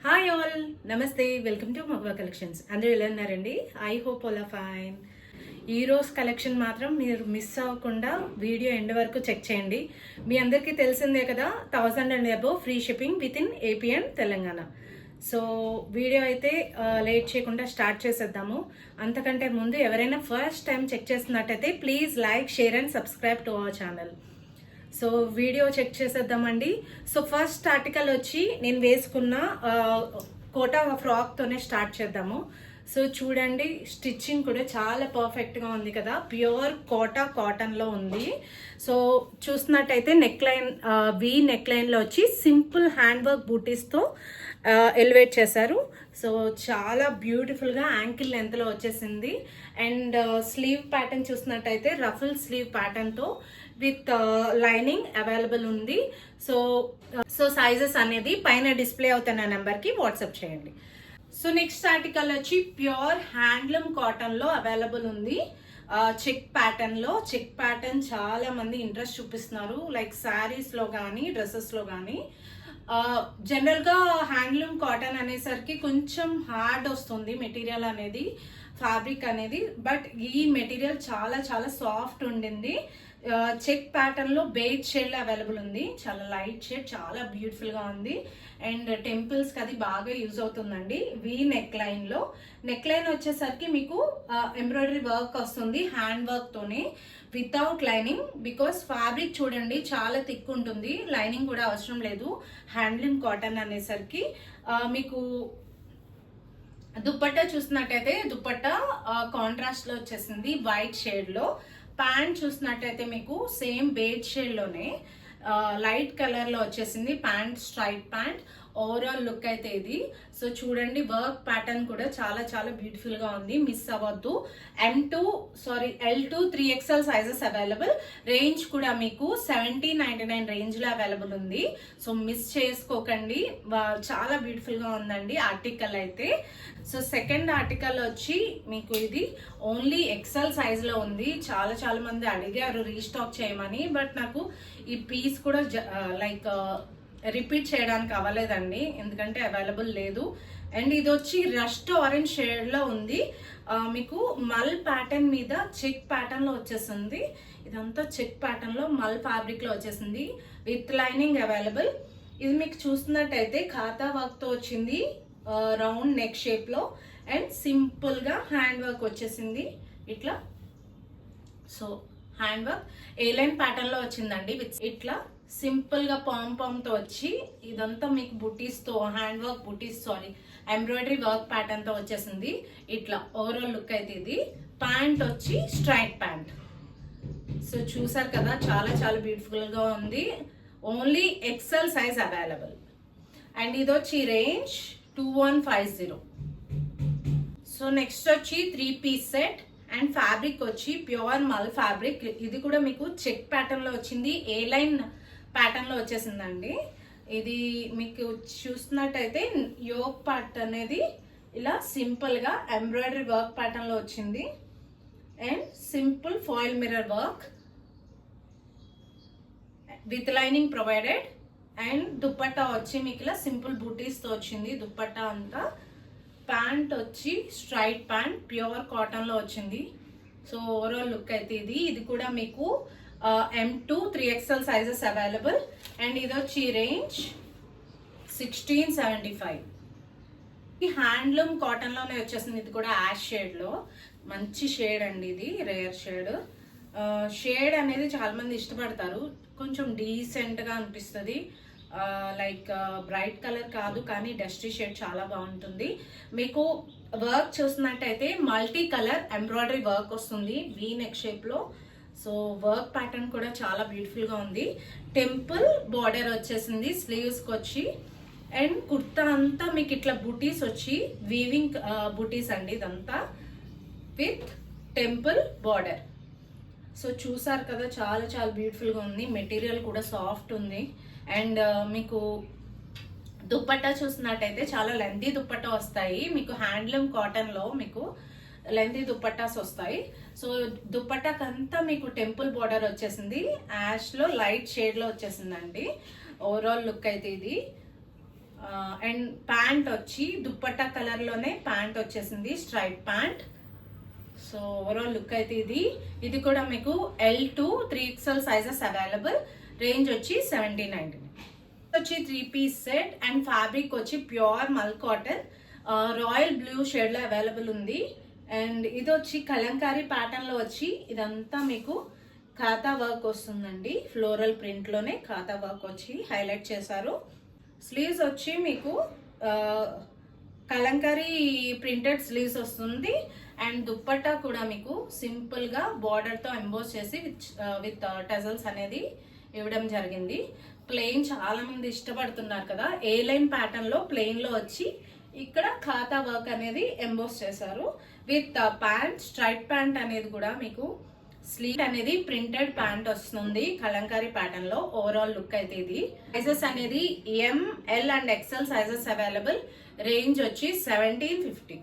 Hi all, నమస్తే. Welcome to మగవా collections. అందరూ ఎలా ఉన్నారండి? I hope all fine. ఈరోజు కలెక్షన్ మాత్రం మీరు మిస్ అవ్వకుండా వీడియో ఎండ్ వరకు చెక్ చేయండి. మీ అందరికీ తెలిసిందే కదా, 1000 and above free shipping within AP and Telangana. So video అయితే లేట్ చేయకుండా స్టార్ట్ చేసేద్దాము. అంతకంటే ముందు ఎవరైనా ఫస్ట్ టైం చెక్ చేస్తున్నట్టయితే please like, share and subscribe to our channel. So video check చేసేద్దామండి. సో ఫస్ట్ ఆర్టికల్ వచ్చి నేను వేసుకున్న కోటా ఫ్రాక్తోనే స్టార్ట్ చేద్దాము. సో చూడండి, స్టిచ్చింగ్ కూడా చాలా పర్ఫెక్ట్గా ఉంది కదా, ప్యూర్ కోటా కాటన్లో ఉంది. సో చూస్తున్నట్టయితే నెక్ లైన్, వీ నెక్ లైన్లో వచ్చి సింపుల్ హ్యాండ్ వర్క్ బూటీస్తో ఎలివేట్ చేశారు. సో చాలా బ్యూటిఫుల్గా యాంకిల్ లెంత్లో వచ్చేసింది. అండ్ స్లీవ్ ప్యాటర్న్ చూసినట్టయితే రఫుల్ స్లీవ్ ప్యాటర్న్తో విత్ లైనింగ్ అవైలబుల్ ఉంది. సో సైజెస్ అనేది పైన డిస్ప్లే అవుతున్న నెంబర్కి వాట్సాప్ చేయండి. సో నెక్స్ట్ ఆర్టికల్ వచ్చి ప్యూర్ హ్యాండ్లూమ్ కాటన్లో అవైలబుల్ ఉంది. చెక్ ప్యాటర్న్లో. చెక్ ప్యాటర్న్ చాలా మంది ఇంట్రెస్ట్ చూపిస్తున్నారు, లైక్ శారీస్లో కానీ డ్రెస్సెస్లో కానీ. జనరల్గా హ్యాండ్లూమ్ కాటన్ అనేసరికి కొంచెం హార్డ్ వస్తుంది మెటీరియల్ అనేది, ఫ్యాబ్రిక్ అనేది. బట్ ఈ మెటీరియల్ చాలా చాలా సాఫ్ట్ ఉండింది. చెక్ ప్యాటర్న్ లో బేజ్ షేడ్ అవైలబుల్ ఉంది. చాలా లైట్ షేడ్, చాలా బ్యూటిఫుల్ గా ఉంది. అండ్ టెంపుల్స్ కి అది బాగా యూజ్ అవుతుందండి. వీ నెక్ లైన్ లో. నెక్ లైన్ వచ్చేసరికి మీకు ఎంబ్రాయిడరీ వర్క్ వస్తుంది హ్యాండ్ వర్క్ తోనే, వితౌట్ లైనింగ్. బికాస్ ఫ్యాబ్రిక్ చూడండి చాలా థిక్ ఉంటుంది, లైనింగ్ కూడా అవసరం లేదు హ్యాండ్లూమ్ కాటన్ అనేసరికి. మీకు దుప్పట్టా చూసినట్టయితే దుప్పట్టా కాంట్రాస్ట్ లో వచ్చేసింది వైట్ షేడ్ లో. ప్యాంట్ చూసినట్టయితే మీకు సేమ్ బేజ్ షేడ్ లోనే లైట్ కలర్ లో వచ్చేసింది pant, straight pant. Overall look అయితే ఇది. సో చూడండి, వర్క్ ప్యాటర్న్ కూడా చాలా చాలా బ్యూటిఫుల్ గా ఉంది, మిస్ అవ్వద్దు. L2 3XL sizes available. Range కూడా మీకు 1799 రేంజ్ లో అవైలబుల్ ఉంది. సో మిస్ చేసుకోకండి, చాలా బ్యూటిఫుల్ గా ఉందండి ఆర్టికల్ అయితే. సో సెకండ్ ఆర్టికల్ వచ్చి మీకు ఇది ఓన్లీ ఎక్సెల్ సైజ్ లో ఉంది. చాలా చాలా మంది అడిగారు రీస్టాక్ చేయమని, బట్ నాకు ఈ పీస్ కూడా లైక్ రిపీట్ చేయడానికి అవ్వలేదండి, ఎందుకంటే అవైలబుల్ లేదు. అండ్ ఇది వచ్చి రస్ట్ ఆరెంజ్ షేడ్ లో ఉంది. మీకు మల్ ప్యాటర్న్ మీద చెక్ ప్యాటర్న్ లో వచ్చేసింది. ఇదంతా చెక్ ప్యాటర్న్ లో మల్ ఫ్యాబ్రిక్ లో వచ్చేసింది విత్ లైనింగ్ అవైలబుల్. ఇది మీకు చూస్తున్నట్టయితే ఖాతా వర్క్ తో వచ్చింది, రౌండ్ నెక్ షేప్ లో. అండ్ సింపుల్ గా హ్యాండ్ వర్క్ వచ్చేసింది ఇట్లా. సో హ్యాండ్ వర్క్ ఏ లైన్ ప్యాటర్న్ లో వచ్చిందండి, ఇట్లా సింపుల్ గా పామ్ తో వచ్చి ఇదంతా మీకు బుటీస్ తో హ్యాండ్ వర్క్ బుటీస్, ఎంబ్రాయిడరీ వర్క్ ప్యాటర్న్ తో వచ్చేసింది ఇట్లా. ఓవరాల్ లుక్ అయితే ఇది. ప్యాంట్ వచ్చి స్ట్రైట్ ప్యాంట్. సో చూసారు కదా, చాలా చాలా బ్యూటిఫుల్ గా ఉంది. Only XL size available. And ఇది వచ్చి రేంజ్ 2150. సో నెక్స్ట్ వచ్చి 3 పీస్ సెట్. అండ్ ఫ్యాబ్రిక్ వచ్చి ప్యూర్ మల్ ఫ్యాబ్రిక్. ఇది కూడా మీకు చెక్ ప్యాటర్న్ లో వచ్చింది, ఏ లైన్ ప్యాటర్న్ లో వచ్చేసిందండి. ఇది మీకు చూస్తున్నట్టయితే యోక్ పార్ట్ అనేది ఇలా సింపుల్ గా ఎంబ్రాయిడరీ వర్క్ ప్యాటర్న్ లో వచ్చింది. And simple foil mirror work with lining provided. And dupatta వచ్చి మీకు ఇలా సింపుల్ బూటీస్ తో వచ్చింది దుప్పట్టా అంతా. ప్యాంట్ వచ్చి స్ట్రైట్ ప్యాంట్, ప్యూర్ కాటన్ లో వచ్చింది. సో ఓవరాల్ లుక్ అయితే ఇది. ఇది కూడా మీకు M2 3XL sizes available. And ఇది వచ్చి రేంజ్ 1675. ఈ హ్యాండ్లూమ్ కాటన్ లోనే వచ్చేసింది. ఇది కూడా యాష్ షేడ్ లో, మంచి షేడ్ అండి, ఇది రేర్ షేడ్. షేడ్ అనేది చాలా మంది ఇష్టపడతారు, కొంచెం డీసెంట్ గా అనిపిస్తుంది. లైక్ బ్రైట్ కలర్ కాదు కానీ డస్టీ షేడ్ చాలా బాగుంటుంది. మీకు వర్క్ చూసినట్టయితే మల్టీ కలర్ ఎంబ్రాయిడరీ వర్క్ వస్తుంది వీ నెక్ షేప్ లో. సో వర్క్ ప్యాటర్న్ కూడా చాలా బ్యూటిఫుల్ గా ఉంది. టెంపుల్ బార్డర్ వచ్చేసింది స్లీవ్స్ కి వచ్చి. అండ్ కుర్తా అంతా మీకు ఇట్లా బూటీస్ వచ్చి వీవింగ్ బూటీస్ అండి ఇదంతా, విత్ టెంపుల్ బార్డర్. సో చూసారు కదా, చాలా చాలా బ్యూటిఫుల్ గా ఉంది. మెటీరియల్ కూడా సాఫ్ట్ ఉంది. అండ్ మీకు దుప్పట్టా చూసినట్టయితే చాలా లెంతీ దుప్పట్టా వస్తాయి మీకు. హ్యాండ్లూమ్ కాటన్ లో మీకు లెంతీ దుప్పట్టాస్ వస్తాయి. సో దుప్పట్టాకంతా మీకు టెంపుల్ బార్డర్ వచ్చేసింది, యాష్ లో లైట్ షేడ్ లో వచ్చేసిందండి. ఓవరాల్ లుక్ అయితే ఇది. అండ్ ప్యాంట్ వచ్చి దుప్పట్టా కలర్ లోనే ప్యాంట్ వచ్చేసింది, straight pant. So overall look అయితే ఇది కూడా మీకు L2 3XL sizes available. Range వచ్చి 1799. వచ్చి 3-piece సెట్ అండ్ ఫ్యాబ్రిక్ వచ్చి pure mul cotton royal blue shade లో అవైలబుల్ ఉంది. అండ్ ఇది వచ్చి కలంకారీ ప్యాటర్న్ లో వచ్చి ఇదంతా మీకు ఖాతా వర్క్ వస్తుందండి. ఫ్లోరల్ ప్రింట్ లోనే ఖాతా వర్క్ వచ్చి హైలైట్ చేశారు. స్లీవ్స్ వచ్చి మీకు కలంకారీ ప్రింటెడ్ స్లీవ్స్ వస్తుంది. అండ్ దుప్పట్టా కూడా మీకు సింపుల్ గా బార్డర్ తో ఎంబోస్ చేసి విత్ టజల్స్ అనేది ఇవ్వడం జరిగింది. ప్లెయిన్ చాలా మంది ఇష్టపడుతున్నారు కదా, ఏ లైన్ ప్యాటర్న్ లో ప్లెయిన్ లో వచ్చి ఇక్కడ ఖాతా వర్క్ అనేది ఎంబోస్ చేశారు. విత్ ప్యాంట్, స్ట్రైట్ ప్యాంట్ అనేది కూడా మీకు స్లీవ్ అనేది ప్రింటెడ్ ప్యాంట్ వస్తుంది కలంకారీ ప్యాటర్న్ లో. ఓవరాల్ లుక్ అయితే ఇది. సైజెస్ అనేది ML and XL sizes available. Range వచ్చి 1750.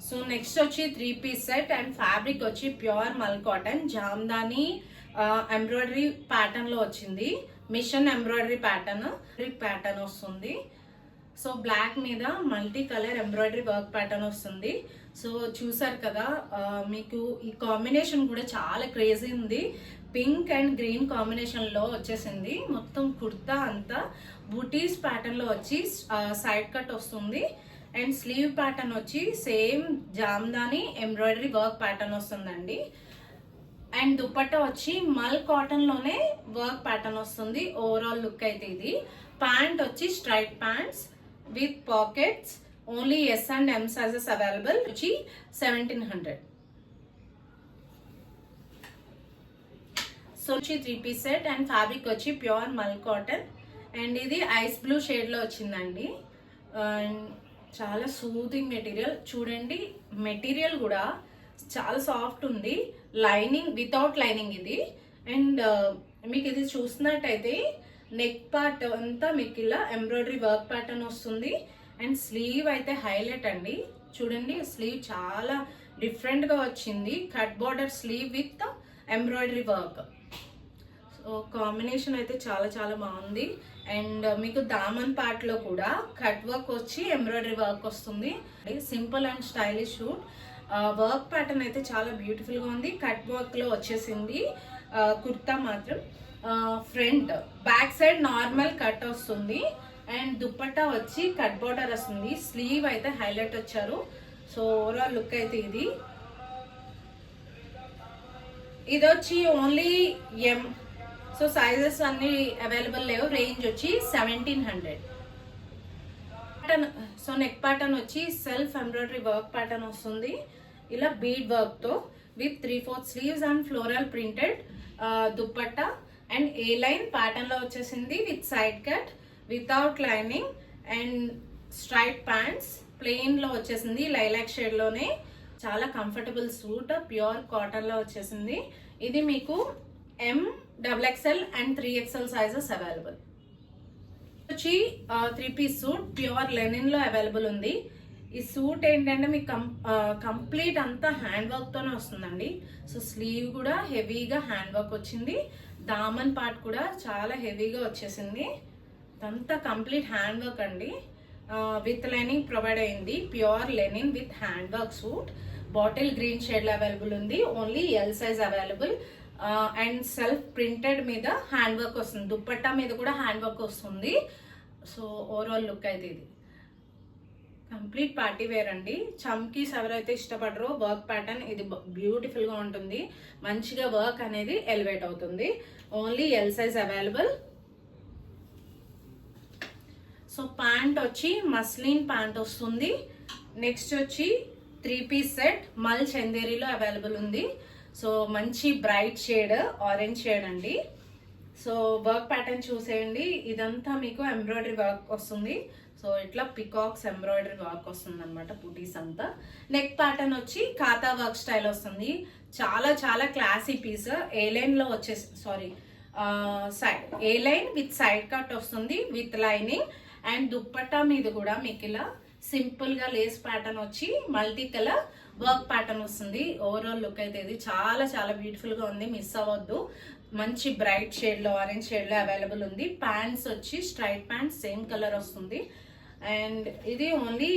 సో నెక్స్ట్ వచ్చి 3-piece సెట్ అండ్ ఫ్యాబ్రిక్ వచ్చి pure mul cotton Jamdani embroidery pattern లో వచ్చింది. మిషన్ ఎంబ్రాయిడరీ ప్యాటర్న్ వస్తుంది. సో బ్లాక్ మీద multi colour embroidery work pattern వస్తుంది. సో చూసారు కదా, మీకు ఈ కాంబినేషన్ కూడా చాలా క్రేజీ ఉంది. పింక్ అండ్ గ్రీన్ కాంబినేషన్ లో వచ్చేసింది. మొత్తం కుర్తా అంతా బూటీస్ ప్యాటర్న్ లో వచ్చి సైడ్ కట్ వస్తుంది. అండ్ స్లీవ్ ప్యాటర్న్ వచ్చి same Jamdani embroidery work pattern వస్తుందండి. అండ్ దుపట్టా వచ్చి మల్ కాటన్ లోనే వర్క్ ప్యాటర్న్ వస్తుంది. ఓవరాల్ లుక్ అయితే ఇది. ప్యాంట్ వచ్చి straight pants with pockets. Only S and M sizes available. వచ్చి 1700. సో వచ్చి 3-piece సెట్ అండ్ ఫ్యాబ్రిక్ వచ్చి ప్యూర్ మల్ కాటన్. అండ్ ఇది ఐస్ బ్లూ షేడ్ లో వచ్చిందండి. చాలా సూదింగ్ మెటీరియల్. చూడండి, మెటీరియల్ కూడా చాలా సాఫ్ట్ ఉంది. లైనింగ్ వితౌట్ లైనింగ్ ఇది. అండ్ మీకు ఇది చూసినట్టయితే నెక్ పార్ట్ అంతా మీకు ఇలా ఎంబ్రాయిడరీ వర్క్ ప్యాటర్న్ వస్తుంది. అండ్ స్లీవ్ అయితే హైలైట్ అండి. చూడండి, స్లీవ్ చాలా డిఫరెంట్ గా వచ్చింది. Cut border sleeve with embroidery work. So combination అయితే చాలా చాలా బాగుంది. అండ్ మీకు దామన్ పార్ట్ లో కూడా కట్ వర్క్ వచ్చి ఎంబ్రాయిడరీ వర్క్ వస్తుంది. Simple and stylish shoot. Work pattern అయితే చాలా బ్యూటిఫుల్ గా ఉంది. కట్ వర్క్ లో వచ్చేసింది. కుర్తా మాత్రం front back side normal cut వస్తుంది. అండ్ దుపట్టా వచ్చి కట్ బార్డర్ వస్తుంది. స్లీవ్ అయితే హైలైట్ వచ్చారు. సో ఓవరాల్ లుక్ అయితే ఇది. ఇది వచ్చి ఓన్లీ M. సో సైజెస్ అన్ని అవైలబుల్ లేవు. రేంజ్ వచ్చి 1700. సో నెక్ ప్యాటర్న్ వచ్చి సెల్ఫ్ ఎంబ్రాయిడరీ వర్క్ ప్యాటర్న్ వస్తుంది. ఇలా బీడ్ వర్క్ తో with 3/4 sleeves and floral printed dupatta. And A line pattern లో వచ్చేసింది with side cut without lining. And straight pants plain లో వచ్చేసింది. లైలాక్ షేడ్ లోనే చాలా కంఫర్టబుల్ సూట్. ప్యూర్ కాటన్ లో వచ్చేసింది. ఇది మీకు MXXL and 3XL sizes available. వచ్చి 3-piece సూట్ ప్యూర్ లెనిన్ లో అవైలబుల్ ఉంది. ఈ సూట్ ఏంటంటే మీకు కంప్లీట్ అంతా హ్యాండ్ వర్క్ తోనే వస్తుందండి. సో స్లీవ్ కూడా హెవీగా హ్యాండ్ వర్క్ వచ్చింది. దామన్ పార్ట్ కూడా చాలా హెవీగా వచ్చేసింది. ఇదంతా కంప్లీట్ హ్యాండ్ వర్క్ అండి. విత్ లైనింగ్ ప్రొవైడ్ అయింది. Pure linen with hand work suit. Bottle green shade లో అవైలబుల్ ఉంది. Only L size available. And self printed మీద హ్యాండ్ వర్క్ వస్తుంది. దుప్పట్టా మీద కూడా హ్యాండ్ వర్క్ వస్తుంది. సో ఓవరాల్ లుక్ అయితే ఇది కంప్లీట్ పార్టీ వేర్ అండి. చమ్కీస్ ఎవరైతే ఇష్టపడరో వర్క్ ప్యాటర్న్ ఇది బ్యూటిఫుల్ గా ఉంటుంది. మంచిగా వర్క్ అనేది ఎలివేట్ అవుతుంది. Only L size available. So pant వచ్చి మస్లిన్ ప్యాంట్ వస్తుంది. నెక్స్ట్ వచ్చి 3-piece సెట్ మల్ చందేరిలో అవైలబుల్ ఉంది. సో మంచి బ్రైట్ షేడ్ ఆరెంజ్ షేడ్ అండి. సో వర్క్ ప్యాటర్న్ చూసేయండి. ఇదంతా మీకు ఎంబ్రాయిడరీ వర్క్ వస్తుంది. సో ఇట్లా పికాక్స్ ఎంబ్రాయిడరీ వర్క్ వస్తుంది అనమాట. పుటీస్ అంతా. నెక్ ప్యాటర్న్ వచ్చి ఖాతా వర్క్ స్టైల్ వస్తుంది. చాలా చాలా క్లాసీ పీస్. ఏ లైన్ లో వచ్చేసి ఏ లైన్ విత్ సైడ్ కట్ వస్తుంది విత్ లైనింగ్. అండ్ దుప్పట్టా మీద కూడా మీకు ఇలా సింపుల్ గా లేస్ ప్యాటర్న్ వచ్చి మల్టీ కలర్ వర్క్ ప్యాటర్న్ వస్తుంది. ఓవరాల్ లుక్ అయితే ఇది చాలా చాలా బ్యూటిఫుల్ గా ఉంది. మిస్ అవ్వద్దు. మంచి బ్రైట్ షేడ్ లో, ఆరెంజ్ షేడ్ లో అవైలబుల్ ఉంది. ప్యాంట్స్ వచ్చి స్ట్రైట్ ప్యాంట్స్ సేమ్ కలర్ వస్తుంది. అండ్ ఇది only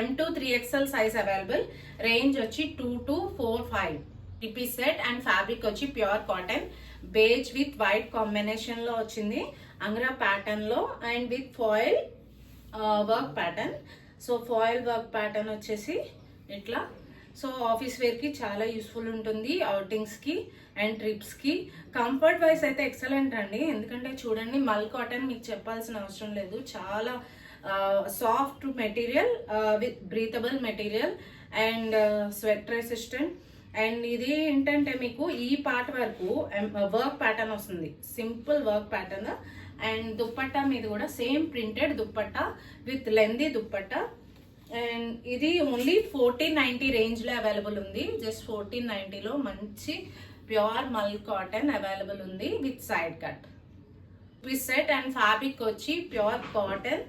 M2 3XL size available. Range వచ్చి 2 to 4, 5 piece set. And fabric వచ్చి pure cotton, beige with white combination లో వచ్చింది, అంగ్రా ప్యాటర్న్ లో and with foil work pattern. So foil work pattern వచ్చేసి ఇట్లా. సో ఆఫీస్ వేర్ కి చాలా యూస్ఫుల్ ఉంటుంది, అవుటింగ్స్ కి అండ్ ట్రిప్స్ కి. కంఫర్ట్ వైజ్ అయితే ఎక్సలెంట్ అండి, ఎందుకంటే చూడండి మల్ కాటన్ మీకు చెప్పాల్సిన అవసరం లేదు, చాలా soft material with breathable material and sweat resistant. And ఇది ఏంటంటే మీకు ఈ పార్ట్ వరకు వర్క్ ప్యాటర్న్ వస్తుంది, simple work pattern. And dupatta మీద కూడా same printed dupatta with lengthy dupatta. And ఇది ఓన్లీ 1490 రేంజ్ లో అవైలబుల్ ఉంది. జస్ట్ 1490లో మంచి ప్యూర్ మల్ కాటన్ అవైలబుల్ ఉంది with side cut piece set. And fabric వచ్చి ప్యూర్ కాటన్.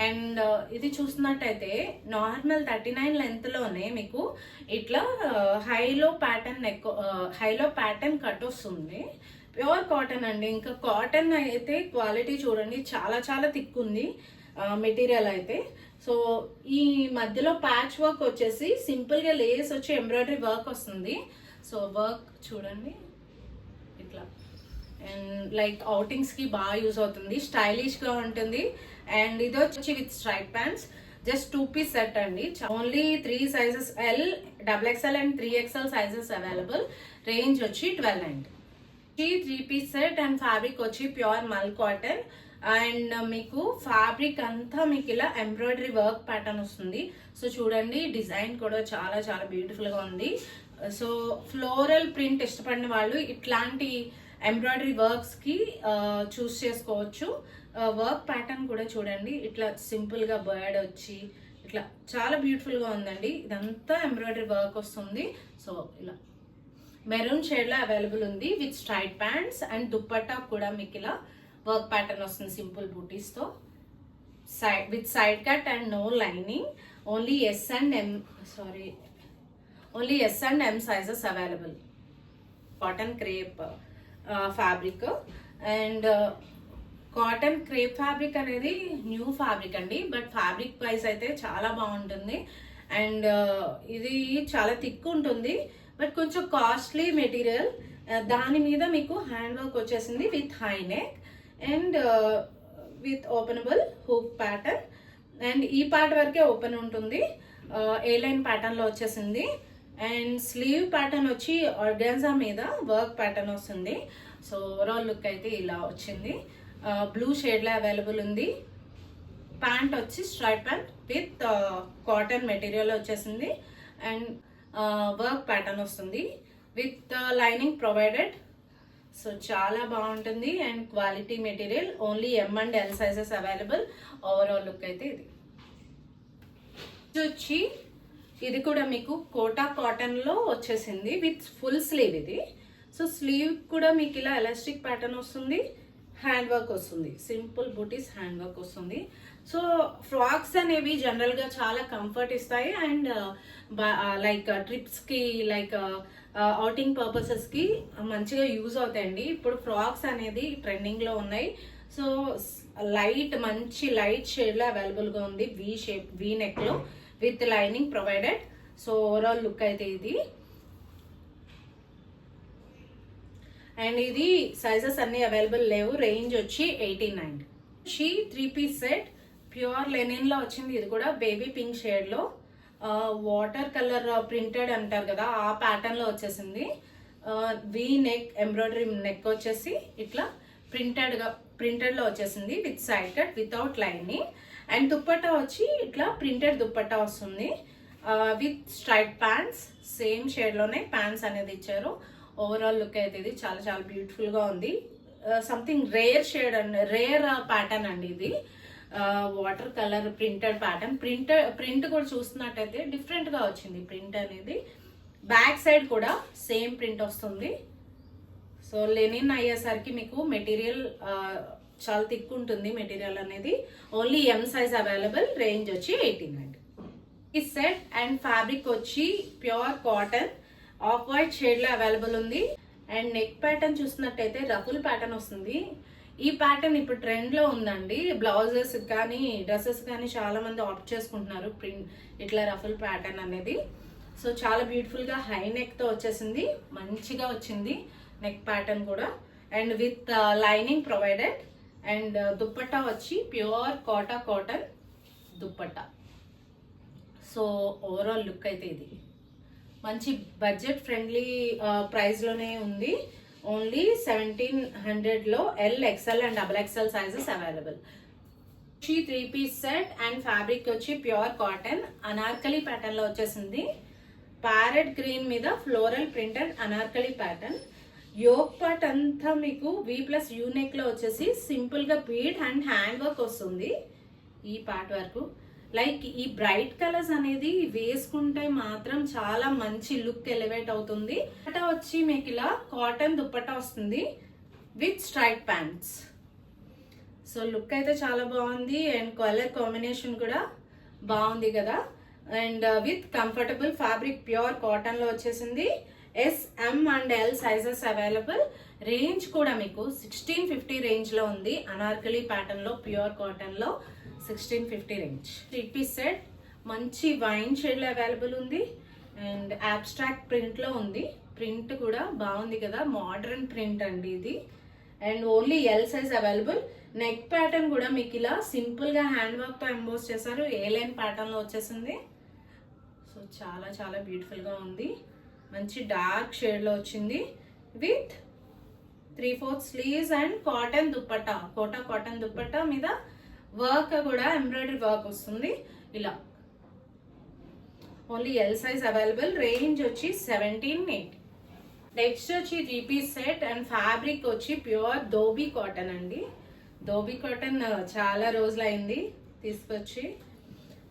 అండ్ ఇది చూసినట్టయితే నార్మల్ 39 లెంత్ లోనే మీకు ఇట్లా హైలో ప్యాటర్న్ కట్ వస్తుంది. ప్యూర్ కాటన్ అండి. ఇంకా కాటన్ అయితే క్వాలిటీ చూడండి, చాలా చాలా థిక్ ఉంది మెటీరియల్ అయితే. సో ఈ మధ్యలో ప్యాచ్ వర్క్ వచ్చేసి సింపుల్ గా లేస్ వచ్చి ఎంబ్రాయిడరీ వర్క్ వస్తుంది. సో వర్క్ చూడండి ఇట్లా. అండ్ లైక్ అవుటింగ్స్ కి బాగా యూజ్ అవుతుంది, స్టైలిష్ గా ఉంటుంది. అండ్ ఇది వచ్చి with stripe pants, just 2 piece set అండి. Only 3 sizes L, XXL and 3XL sizes available. Range వచ్చి 1290. 3 పీస్ సెట్ అండ్ ఫ్యాబ్రిక్ వచ్చి ప్యూర్ మల్ కాటన్. అండ్ మీకు ఫ్యాబ్రిక్ అంతా మీకు ఇలా ఎంబ్రాయిడరీ వర్క్ ప్యాటర్న్ వస్తుంది. సో చూడండి డిజైన్ కూడా చాలా చాలా బ్యూటిఫుల్ గా ఉంది. సో ఫ్లోరల్ ప్రింట్ ఇష్టపడిన వాళ్ళు ఇట్లాంటి ఎంబ్రాయిడరీ వర్క్స్ కి చూస్ చేసుకోవచ్చు. వర్క్ ప్యాటర్న్ కూడా చూడండి, ఇట్లా సింపుల్ గా బర్డ్ వచ్చి ఇట్లా చాలా బ్యూటిఫుల్ గా ఉందండి. ఇదంతా ఎంబ్రాయిడరీ వర్క్ వస్తుంది. సో ఇలా మెరూన్ షేడ్ లో అవైలబుల్ ఉంది with straight pants. And dupatta కూడా మీకు ఇలా వర్క్ ప్యాటర్న్ వస్తుంది సింపుల్ బూటీస్ తో, with side cut and no lining. Only S and M sizes available. Cotton crepe fabric. And cotton crepe fabric అనేది న్యూ ఫ్యాబ్రిక్ అండి, బట్ ఫ్యాబ్రిక్ వైజ్ అయితే చాలా బాగుంటుంది. అండ్ ఇది చాలా థిక్ ఉంటుంది, బట్ కొంచెం కాస్ట్లీ మెటీరియల్. దాని మీద మీకు హ్యాండ్ వర్క్ వచ్చేసింది with high neck and with openable hook pattern. And ఈ పార్ట్ వరకే ఓపెన్ ఉంటుంది, ఏ లైన్ ప్యాటర్న్ లో వచ్చేసింది. అండ్ స్లీవ్ ప్యాటర్న్ వచ్చి ఆర్గాన్జా మీద వర్క్ ప్యాటర్న్ వస్తుంది. సో ఓవరాల్ లుక్ అయితే ఇలా వచ్చింది. బ్లూ షేడ్ లో అవైలబుల్ ఉంది. ప్యాంట్ వచ్చి straight pant with cotton material వచ్చేసింది. అండ్ వర్క్ ప్యాటర్న్ వస్తుంది విత్ లైనింగ్ ప్రొవైడెడ్. సో చాలా బాగుంటుంది and quality material. Only M and L sizes available. Overall look అయితే ఇది వచ్చి ఇది కూడా మీకు కోటా కాటన్ లో వచ్చేసింది విత్ ఫుల్ స్లీవ్ ఇది. సో స్లీవ్ కూడా మీకు ఇలా ఎలాస్టిక్ ప్యాటర్న్ వస్తుంది, హ్యాండ్ వర్క్ వస్తుంది, సింపుల్ బూటీస్ హ్యాండ్ వర్క్ వస్తుంది. సో ఫ్రాక్స్ అనేవి జనరల్ గా చాలా కంఫర్ట్ ఇస్తాయి అండ్ లైక్ ట్రిప్స్ కి లైక్ అవుటింగ్ పర్పసెస్ కి మంచిగా యూజ్ అవుతాయండి. ఇప్పుడు ఫ్రాక్స్ అనేది ట్రెండింగ్ లో ఉన్నాయి. సో మంచి లైట్ షేడ్ లో అవైలబుల్ గా ఉంది, వి నెక్ లో with lining provided. So overall look అయితే ఇది. అండ్ ఇది సైజెస్ అన్ని అవైలబుల్ లేవు. రేంజ్ వచ్చి 1890. 3 పీస్ సెట్ ప్యూర్ లెనిన్ లో వచ్చింది. ఇది కూడా బేబీ పింక్ షేడ్ లో వాటర్ కలర్ ప్రింటెడ్ అంటారు కదా, ఆ ప్యాటర్న్ లో వచ్చేసింది. వి నెక్ ఎంబ్రాయిడరీ నెక్ వచ్చేసి ఇట్లా ప్రింటెడ్ లో వచ్చేసింది with side cut without lining. And dupatta వచ్చి ఇట్లా ప్రింటెడ్ దుప్పట్టా వస్తుంది with straight pants. Same shade లోనే ప్యాంట్స్ అనేది ఇచ్చారు. ఓవరాల్ లుక్ అయితే ఇది చాలా చాలా బ్యూటిఫుల్ గా ఉంది. Something rare shade and rare pattern అండి ఇది. Water colour printed pattern. Print కూడా చూస్తున్నట్టయితే డిఫరెంట్ గా వచ్చింది ప్రింట్ అనేది. బ్యాక్ సైడ్ కూడా సేమ్ ప్రింట్ వస్తుంది. సో లెనిన్ అయ్యేసరికి మీకు మెటీరియల్ చాలా థిక్ ఉంటుంది మెటీరియల్ అనేది. Only M size available. Range వచ్చి 1890. ఈ సెట్ అండ్ ఫ్యాబ్రిక్ వచ్చి pure cotton off white shade లో అవైలబుల్ ఉంది. అండ్ నెక్ ప్యాటర్న్ చూసినట్టయితే రఫుల్ ప్యాటర్న్ వస్తుంది. ఈ ప్యాటర్న్ ఇప్పుడు ట్రెండ్ లో ఉందండి. బ్లౌజెస్ కానీ డ్రెస్సెస్ కానీ చాలా మంది ఆప్ట్ చేసుకుంటున్నారు ప్రింట్ ఇట్లా రఫుల్ ప్యాటర్న్ అనేది. సో చాలా బ్యూటిఫుల్ గా హై నెక్ తో వచ్చేసింది, మంచిగా వచ్చింది నెక్ ప్యాటర్న్ కూడా. And with lining provided. And dupatta వచ్చి pure cotton dupatta. So overall look అయితే ఇది మంచి బడ్జెట్ ఫ్రెండ్లీ ప్రైస్లోనే ఉంది. ఓన్లీ 1700లో L, XL and XXL sizes available. 3-piece set and fabric వచ్చి ప్యూర్ కాటన్ అనార్కలి ప్యాటర్న్ లో వచ్చేసింది. ప్యారెట్ గ్రీన్ మీద floral printed Anarkali pattern. Yoke part అంతా మీకు V+U నెక్ లో వచ్చేసి సింపుల్ గా బీడ్ అండ్ హ్యాండ్ వర్క్ వస్తుంది. ఈ పార్ట్ వరకు లైక్ ఈ బ్రైట్ కలర్స్ అనేది వేసుకుంటే మాత్రం చాలా మంచి లుక్ ఎలివేట్ అవుతుంది. దుపట్టా వచ్చి మీకు ఇలా కాటన్ దుపట్టా వస్తుంది with straight pants. So look అయితే చాలా బాగుంది అండ్ కలర్ కాంబినేషన్ కూడా బాగుంది కదా. And with comfortable fabric pure cotton లో వచ్చేసింది. S, M and L sizes available. Range కూడా మీకు 1650 రేంజ్ లో ఉంది. అనార్కలి ప్యాటర్న్ లో ప్యూర్ కాటన్ లో 1650 రేంజ్. 3-piece సెట్ మంచి వైన్ షేడ్ లో అవైలబుల్ ఉంది అండ్ అబ్స్ట్రాక్ట్ ప్రింట్ లో ఉంది. ప్రింట్ కూడా బాగుంది కదా, మోడర్న్ ప్రింట్ అండి ఇది. And only L size available. Neck pattern కూడా మీకు ఇలా సింపుల్ గా హ్యాండ్ వర్క్ తో ఎంబోస్ చేశారు. ఏ లైన్ ప్యాటర్న్ లో వచ్చేసింది. సో చాలా చాలా బ్యూటిఫుల్ గా ఉంది. మంచి డార్క్ షేడ్ లో వచ్చింది with 3/4 sleeves and cotton dupatta. Cotton dupatta మీద వర్క్ కూడా ఎంబ్రాయిడరీ వర్క్ వస్తుంది ఇలా. Only L size available. Range వచ్చి 1780. నెక్స్ట్ వచ్చి 3-piece సెట్ అండ్ ఫ్యాబ్రిక్ వచ్చి ప్యూర్ ధోబీ కాటన్ అండి. ధోబీ కాటన్ చాలా రోజులు అయింది తీసుకొచ్చి.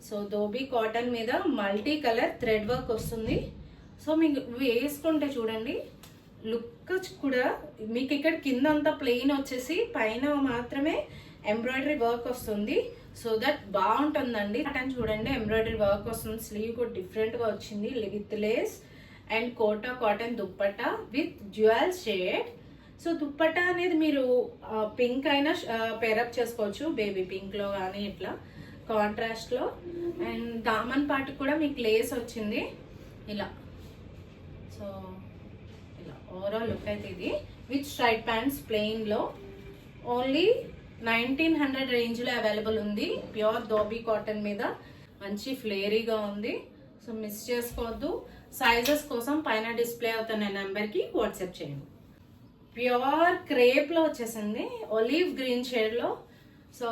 సో ధోబీ కాటన్ మీద మల్టీ కలర్ థ్రెడ్ వర్క్ వస్తుంది. సో మీకు వేసుకుంటే చూడండి లుక్ కూడా మీకు ఇక్కడ కింద అంతా ప్లెయిన్ వచ్చేసి పైన మాత్రమే ఎంబ్రాయిడరీ వర్క్ వస్తుంది. సో దట్ బాగుంటుందండి. ప్యాటర్న్ చూడండి ఎంబ్రాయిడరీ వర్క్ వస్తుంది. స్లీవ్ కూడా డిఫరెంట్ గా వచ్చింది with lace and cotton dupatta with dual shade. So dupatta అనేది మీరు పింక్ అయినా పేరప్ చేసుకోవచ్చు, బేబీ పింక్ లో కానీ ఇట్లా కాంట్రాస్ట్ లో. అండ్ దామన్ పార్ట్ కూడా మీకు లేస్ వచ్చింది ఇలా. సో ఇలా ఓవరాల్ లుక్ అయితే ఇది విత్ స్ట్రైట్ ప్యాంట్స్ ప్లెయిన్ లో. ఓన్లీ 1900 రేంజ్ లో అవైలబుల్ ఉంది. ప్యూర్ ధోబీ కాటన్ మీద మంచి ఫ్లేరీగా ఉంది. సో మిస్ చేసుకోవద్దు. సైజెస్ కోసం పైన డిస్ప్లే అవుతున్న నెంబర్ కి వాట్సాప్ చేయండి. ప్యూర్ క్రేప్ లో వచ్చేసింది ఒలీవ్ గ్రీన్ షేడ్ లో. సో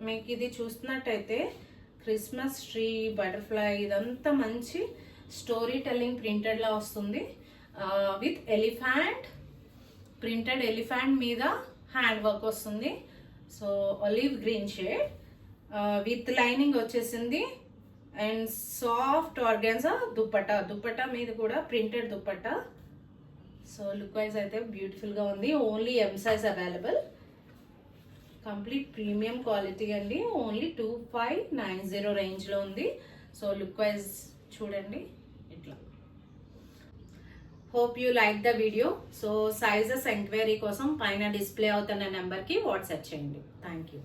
మీకు ఇది చూస్తున్నట్టయితే క్రిస్మస్ ట్రీ, బటర్ఫ్లై ఇదంతా మంచి స్టోరీ టెల్లింగ్ ప్రింటెడ్ లా వస్తుంది విత్ ఎలిఫెంట్. ప్రింటెడ్ ఎలిఫెంట్ మీద హ్యాండ్ వర్క్ వస్తుంది. So olive green shade with lining వచ్చేసింది అండ్ సాఫ్ట్ ఆర్గాన్జా దుప్పట్టా మీద కూడా printed dupatta. So look wise అయితే బ్యూటిఫుల్ గా ఉంది. Only M size available. Complete premium quality అండి. ఓన్లీ 2590 రేంజ్ లో ఉంది. సో లుక్ వైజ్ చూడండి ఇట్లా. Hope you like the video. So sizes enquiry కోసం పైన డిస్ప్లే అవుతున్న నెంబర్కి వాట్సాప్ చేయండి. Thank you.